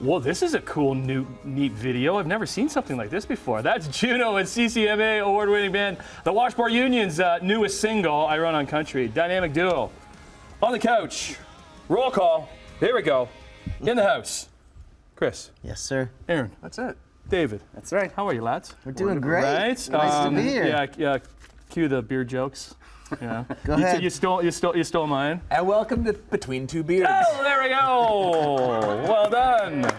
Well, this is a cool, neat video. I've never seen something like this before. That's JUNO and CCMA Award-winning band, the Washboard Union's newest single, I Run on Country. Dynamic duo. On the couch. Roll call. Here we go. In the house. Chris. Yes, sir. Aaron. That's it. David. That's right. How are you, lads? We're doing great. Right? Nice to be here. Yeah. Cue the beer jokes. Yeah. Go ahead. You stole mine. And welcome to Between Two Beards. Oh, there we go. Well done.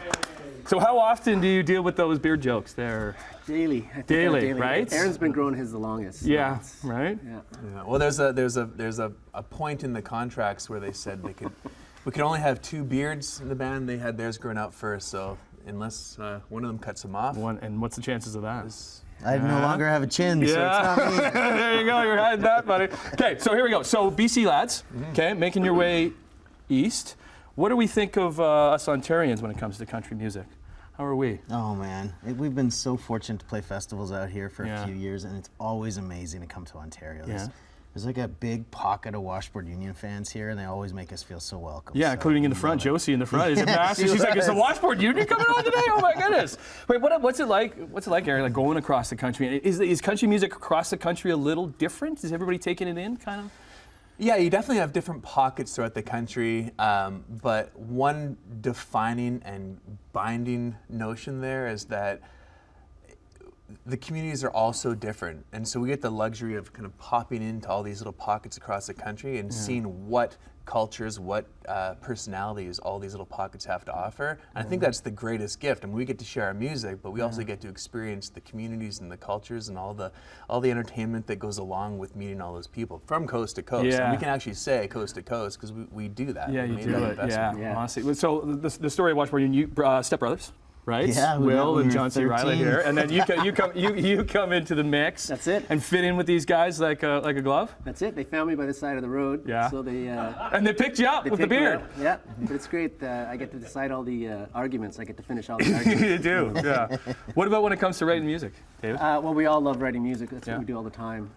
So how often do you deal with those beard jokes there? Daily. Daily, right? Aaron's been growing his the longest. Yeah, right? Yeah. Well, there's a point in the contracts where they said we could only have 2 beards in the band. They had theirs growing out first, so unless one of them cuts them off. And what's the chances of that? I no longer have a chin, so it's not me. There you go, you're hiding that, buddy. Okay, so here we go. So BC lads, okay, making your way east. What do we think of us Ontarians when it comes to country music? How are we? Oh man, we've been so fortunate to play festivals out here for Yeah. a few years, and it's always amazing to come to Ontario. Yeah. There's like a big pocket of Washboard Union fans here, and they always make us feel so welcome. Yeah, so including in the front. Josie in the front. Is it massive? She's like, is the Washboard Union coming on today? Oh my goodness. Wait, what's it like? What's it like, Aaron? Like going across the country? Is country music across the country a little different? Is everybody taking it in, kind of? Yeah, you definitely have different pockets throughout the country, but one defining and binding notion there is that the communities are all so different, and so we get the luxury of kind of popping into all these little pockets across the country and seeing what cultures, what personalities all these little pockets have to offer. And I think that's the greatest gift. I mean, we get to share our music, but we also get to experience the communities and the cultures and all the entertainment that goes along with meeting all those people from coast to coast. Yeah. And we can actually say coast to coast because we do that. Yeah, We you made do that it. investment. Yeah, honestly. So the story of Washboard Union, stepbrothers, right? Yeah, we met Will when and we were John C. Riley 13. here, and then you come into the mix. That's it. And fit in with these guys like a glove. That's it. They found me by the side of the road. Yeah. So they. And they picked you up with the picked me beard. up. Yeah, but it's great. I get to decide all the arguments. I get to finish all the arguments. You do, yeah. What about when it comes to writing music, David? Well, we all love writing music. That's Yeah. what we do all the time.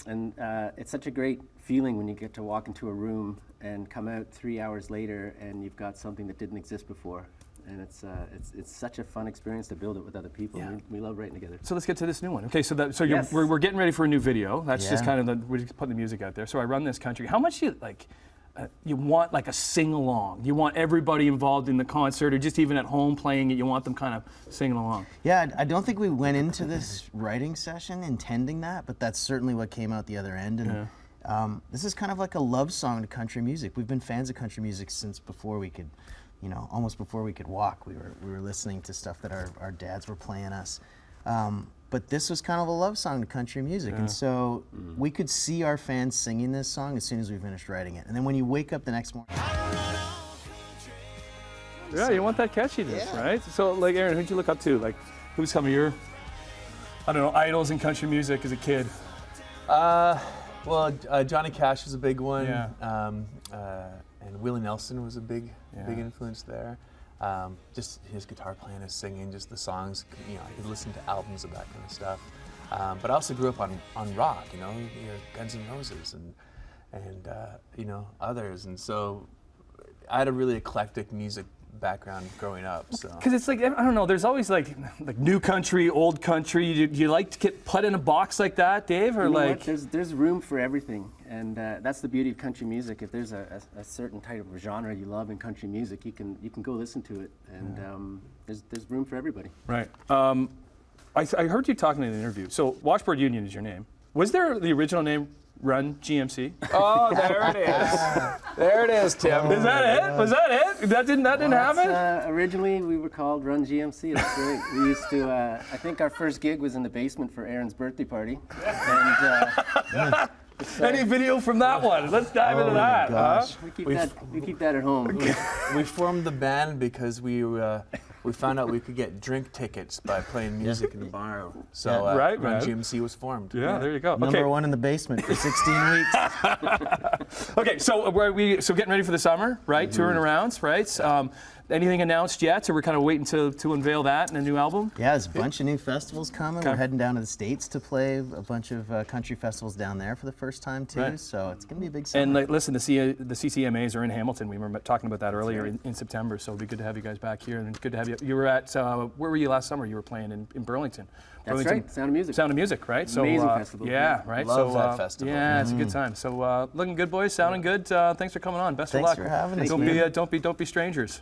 And it's such a great feeling when you get to walk into a room and come out 3 hours later and you've got something that didn't exist before. And it's such a fun experience to build it with other people. Yeah. We love writing together. So let's get to this new one. Okay, so Yes. we're getting ready for a new video. That's just Yeah. kind of we're just putting the music out there. So I Run This Country. How much you want like a sing along? You want everybody involved in the concert, or just even at home playing it? You want them kind of singing along? Yeah, I don't think we went into this writing session intending that, but that's certainly what came out the other end. And this is kind of like a love song to country music. We've been fans of country music since before we could, almost before we could walk. We were listening to stuff that our dads were playing us. But this was kind of a love song to country music. And so we could see our fans singing this song as soon as we finished writing it. And then when you wake up the next morning. Yeah, you want that catchiness, right? So, like, Aaron, who'd you look up to? Like, who's some of your, I don't know, idols in country music as a kid? Well, Johnny Cash was a big one. Yeah. And Willie Nelson was a big influence there. Just his guitar playing, his singing, just the songs. I could listen to albums of that kind of stuff. But I also grew up on rock. Guns N' Roses and others. And so I had a really eclectic music background growing up. So Because it's like, I don't know, there's always like new country, old country. Do you like to get put in a box like that, Dave? Or You know like, what? There's room for everything, and that's the beauty of country music. If there's a certain type of genre you love in country music, you can go listen to it, and there's room for everybody. right. I heard you talking in the interview. So Washboard Union is your name. Was there the original name Run GMC? oh, there it is. There it is, Tim. Is that it? Was that it? That didn't happen? Originally, we were called Run GMC. That's right. We used to. I think our first gig was in the basement for Aaron's birthday party. And, Any video from that one? Let's dive into that. gosh. we keep that at home. We formed the band because we found out we could get drink tickets by playing music in the bar. So Right, Run man. GMC was formed. Yeah, there you go. Number one in the basement for 16 weeks. Okay, so so getting ready for the summer, right? Touring around, right? anything announced yet? So we're kind of waiting to unveil that in a new album. Yeah, there's a bunch of new festivals coming. Okay. We're heading down to the States to play a bunch of country festivals down there for the first time too. Right. So it's gonna be a big summer. And like, listen, the CCMAs are in Hamilton. We were talking about that earlier in September, so it'd be good to have you guys back here, and it's good to have you. You were at where were you last summer? You were playing in Burlington. That's Burlington, right, Sound of Music. Sound of Music, right? So Amazing festival. Yeah, right. Love so that festival. Yeah, it's a good time. So looking good, boys. Sounding good. Thanks for coming on. Best Thanks of luck. for having us, Don't man. be strangers.